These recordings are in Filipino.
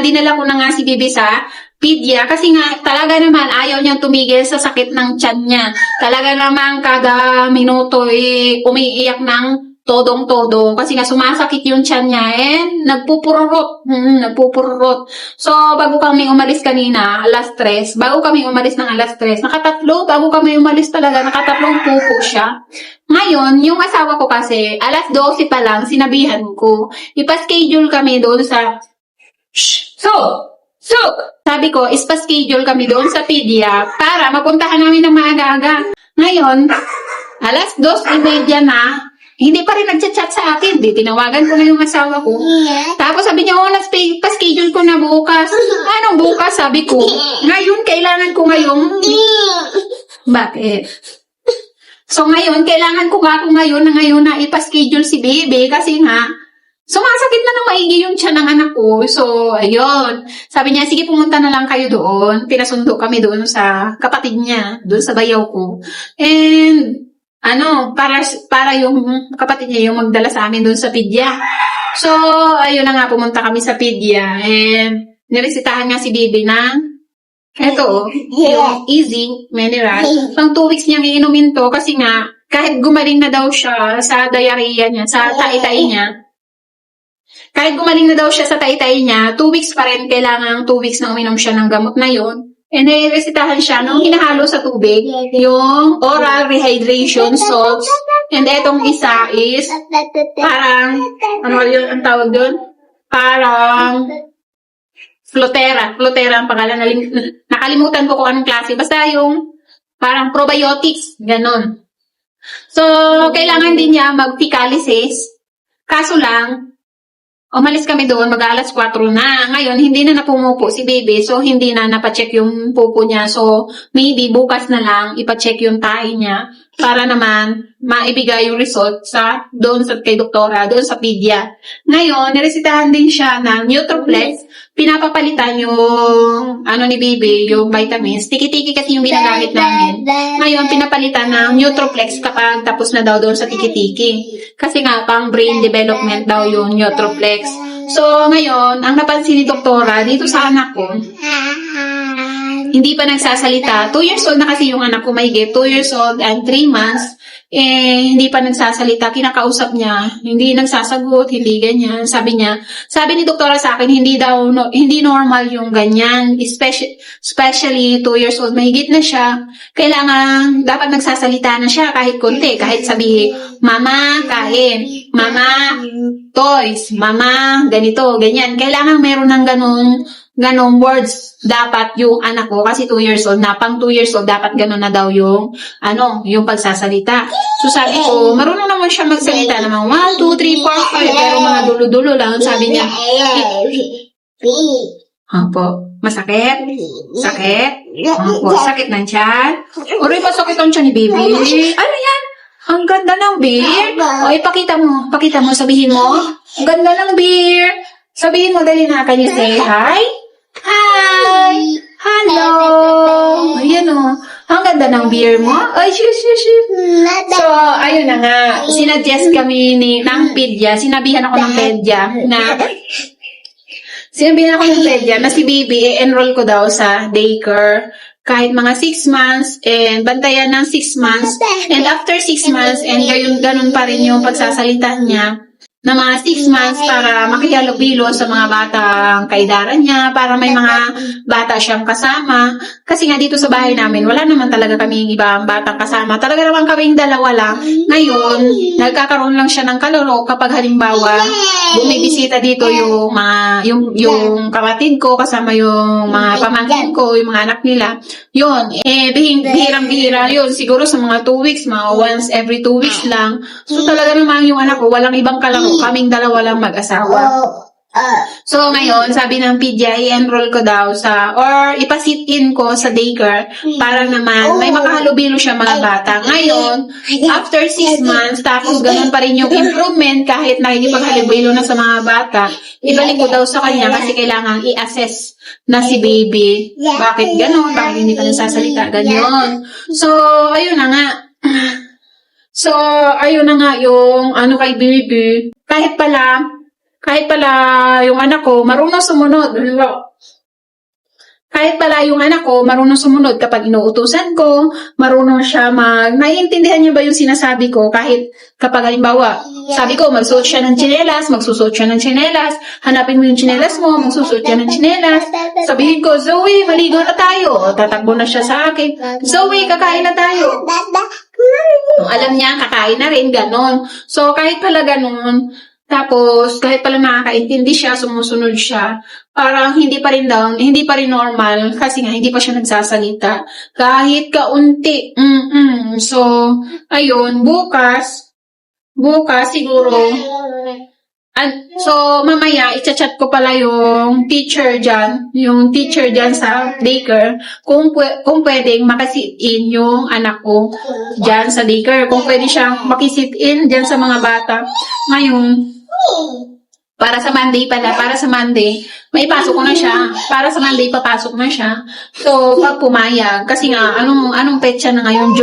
dinala ko na nga si Bibi sa pedya kasi nga talaga naman ayaw niyang tumigil sa sakit ng tiyan niya. Talaga naman kada minuto umiiyak ng todong-todo kasi nga sumasakit yung tiyan niya and nagpupururot. Nagpupururot. So, bago kami umalis kanina, bago kami umalis ng alas 3, bago kami umalis talaga, nakatatlong pupo siya. Ngayon, yung asawa ko kasi, alas 12 pa lang, sinabihan ko, ipa-schedule kami doon sa sabi ko, ispa-schedule kami doon sa pedya para mapuntahan namin ng maaga-aga. Ngayon, alas 2:30 na, hindi pa rin nagchat-chat sa akin. Di, tinawagan ko na yung asawa ko. Tapos sabi niya, pa-schedule ko na bukas. Anong bukas? Sabi ko, ngayon, kailangan ko ngayong... Bakit? So ngayon, kailangan ko ngayon na ipa-schedule si Baby kasi nga, sumasakit na ng maigi yung tiyan ng anak ko. So, ayun. Sabi niya, sige pumunta na lang kayo doon. Pinasundo kami doon sa kapatid niya, doon sa bayaw ko. And, para yung kapatid niya yung magdala sa amin doon sa pedya. So, ayun na nga, pumunta kami sa pedya. And, niresitahan nga si Baby ng yung Easy Mineral. Pang 2 weeks niyang iinumin to kasi nga, kahit gumaling na daw siya sa diarrhea niya, sa taitay niya, kahit gumaling na daw siya sa taitay niya, 2 weeks pa rin, kailangan 2 weeks na uminom siya ng gamot na yon. And resitahan siya nung hinahalo sa tubig, yung oral rehydration salts. And etong isa is, parang, ang tawag doon? Parang, Flutera ang pangalan. Nakalimutan ko kung anong klase. Basta yung, parang probiotics, ganon. So, kailangan din niya mag-fecalysis. Kaso lang, umalis kami doon, mag-alas 4 na. Ngayon, hindi na napumupo si Baby, so hindi na napacheck yung pupo niya. So, maybe bukas na lang ipacheck yung tahi niya para naman maibigay yung result doon kay doktora, doon sa pedya. Ngayon, niresitahan din siya ng Nutroplex. Pinapapalitan yung ni Baby, yung vitamins. Tiki-tiki kasi yung ginagamit namin. Ngayon, pinapalitan ng Nutroplex kapag tapos na daw doon sa tiki-tiki. Kasi nga, pang brain development daw yung Nutroplex. So, ngayon, ang napansin ni doktora dito sa anak ko, hindi pa nagsasalita. 2 years old na kasi yung anak ko, mahigit 2 years old and 3 months. Hindi pa nagsasalita, kinakausap niya, hindi nagsasagot, hindi ganyan. Sabi ni doktora sa akin, hindi normal yung ganyan, especially 2 years old, mahigit na siya. Kailangan, dapat nagsasalita na siya kahit konti, kahit sabihin, mama, kain, mama, toys, mama, ganito, ganyan. Kailangan meron ng ganong words dapat yung anak ko kasi 2 years old na, pang 2 years old dapat ganon na daw yung pagsasalita. So sabi ko, marunong naman siya magsalita naman 1, 2, 3, 4, 5 pero mga dulo-dulo lang. Sabi niya, Opo, masakit? Sakit? Opo, sakit ng tiyan? Uray, masakit ang tiyan ni Baby. Ano yan? Ang ganda ng beer. O, ipakita mo, sabihin mo. Ang ganda ng beer. Sabihin mo, dali na, can you say hi? Hi! Hello! Ayan o. Ang ganda ng beer mo. Ay, shush. So, ayun na nga. Sinuggest kami ng pedya. Sinabihan ako ng pedya na si Baby, enroll ko daw sa daycare. Kahit mga 6 months and bantayan ng 6 months. And after 6 months and ganun pa rin yung pagsasalita niya na mga 6 months para makihalubilo sa mga batang kaidaran niya, para may mga bata siyang kasama. Kasi nga dito sa bahay namin, wala naman talaga kaming ibang batang kasama. Talaga naman kaming dalawa lang. Ngayon, nagkakaroon lang siya ng kalaro kapag halimbawa, bumibisita dito yung kapatid ko, kasama yung mga pamangkin ko, yung mga anak nila. Yun, bihirang-bihira yun. Siguro sa mga 2 weeks, mga once every 2 weeks lang. So talaga naman yung anak ko, walang ibang kalaro. Kaming dalawa lang mag-asawa. So, ngayon, sabi ng pedya, i-enroll ko daw or ipa-sit-in ko sa daycare para naman may makahalubilo siya mga bata. Ngayon, after 6 months, tapos ganun pa rin yung improvement kahit nakikipaghalubilo na sa mga bata, ibalik ko daw sa kanya kasi kailangan i-assess na si Baby. Bakit ganun? Bakit hindi ka nagsasalita? Ganyan. So, ayun na nga. So, ayun na nga yung kay Baby. Kahit pala, kahit pala yung anak ko marunong sumunod. Kahit pala yung anak ko marunong sumunod kapag inuutusan ko, marunong siya naiintindihan niya ba yung sinasabi ko kahit kapag halimbawa, sabi ko magsuot siya ng tsinelas, magsusuot siya ng tsinelas, hanapin mo yung tsinelas mo, magsusuot siya ng tsinelas, sabihin ko, Zoe, maligo na tayo, tatakbo na siya sa akin, Zoe, kakain na tayo. Alam niya, kakain na rin, ganon. So, kahit pala ganon, tapos, kahit pala nakakaintindi siya, sumusunod siya, parang hindi pa rin normal, kasi nga, hindi pa siya nagsasalita. Kahit kaunti. So, ayun, bukas siguro, so, mamaya, i-chat ko pala yung teacher dyan sa daycare, kung pwedeng makasit-in yung anak ko dyan sa daycare, kung pwede siyang makisit-in dyan sa mga bata. Ngayon, para sa Monday, maipasok ko na siya. Para sa Monday, papasok na siya. So, pag pumayag, kasi nga, anong petsa na ngayon?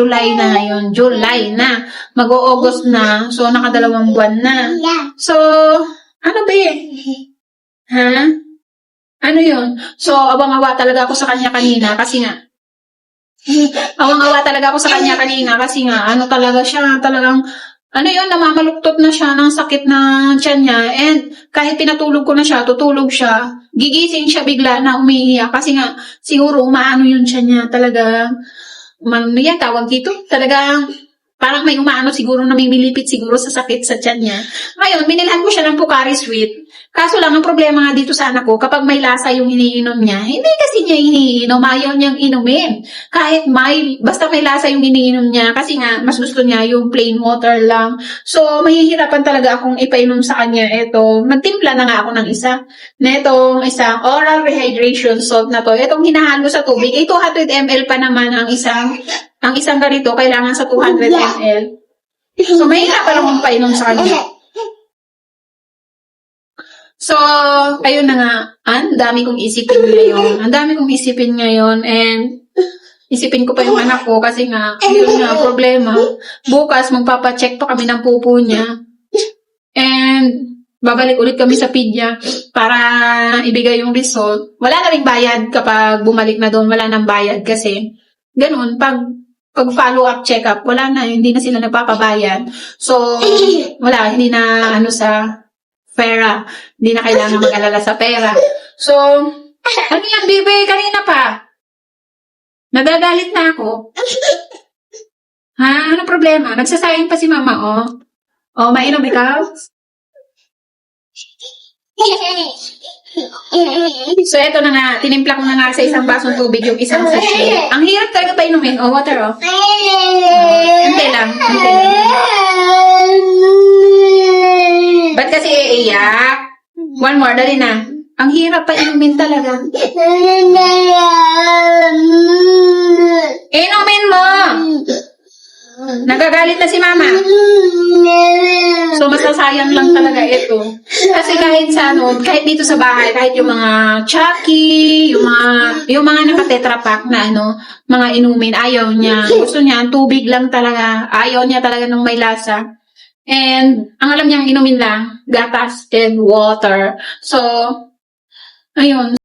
July na. Mag-o-August na. So, nakadalawang buwan na. So, ano ba Ha? Ano yun? So, awang-awa talaga ako sa kanya kanina kasi nga, ano talaga siya, talagang, namamaluktot na siya ng sakit na tiyan niya. And kahit pinatulog ko na siya, tutulog siya, gigising siya bigla na umiiyak. Kasi nga, siguro umaano yung tiyan niya. Talaga, tawag dito. Talagang, parang may umaano siguro, namimilipit siguro sa sakit sa tiyan niya. Ngayon, binilhan ko siya ng Pocari Sweet. Kaso lang, ang problema nga dito sa anak ko, kapag may lasa yung iniinom niya, hindi kasi niya iniinom, ayaw niyang inumin. Basta may lasa yung iniinom niya, kasi nga, mas gusto niya yung plain water lang. So, mahihirapan talaga akong ipainom sa kanya. Nagtimpla na nga ako ng isa. Netong isang oral rehydration salt na to. Itong hinahalo sa tubig, 200 ml pa naman ang isang ganito, kailangan sa 200 ml. So, mahihirapan akong painom sa kanya. So, ayun na nga, ang dami kong isipin ngayon, and isipin ko pa yung anak ko kasi nga, yun nga, problema. Bukas, magpapacheck pa kami ng pupo niya. And, babalik ulit kami sa pedya para ibigay yung result. Wala na ring bayad kapag bumalik na doon, wala nang bayad kasi, ganun, pag follow-up check-up, hindi na sila nagpapabayad. So, hindi na sa pera. Hindi na kailangan mag-alala sa pera. So, ano yan, bebe? Kanina pa. Nagagalit na ako. Ha? Ano problema? Nagsasayang pa si mama, oh. Mainom ikaw? So, eto na nga. Tinimpla ko na nga sa isang basong tubig yung isang sachet. Ang hirap talaga pa inumin. Water, Ante lang. Ba't kasi iiyak? One more, dali na. Ang hirap pa inumin talaga. Inumin mo! Nagagalit na si mama. So, masasayang lang talaga ito. Kasi kahit dito sa bahay, kahit yung mga Chucky, yung mga naka-tetra pack na mga inumin, ayaw niya. Gusto niya, tubig lang talaga. Ayaw niya talaga ng may lasa. And, ang alam niyang inumin lang, gatas and water. So, ayun.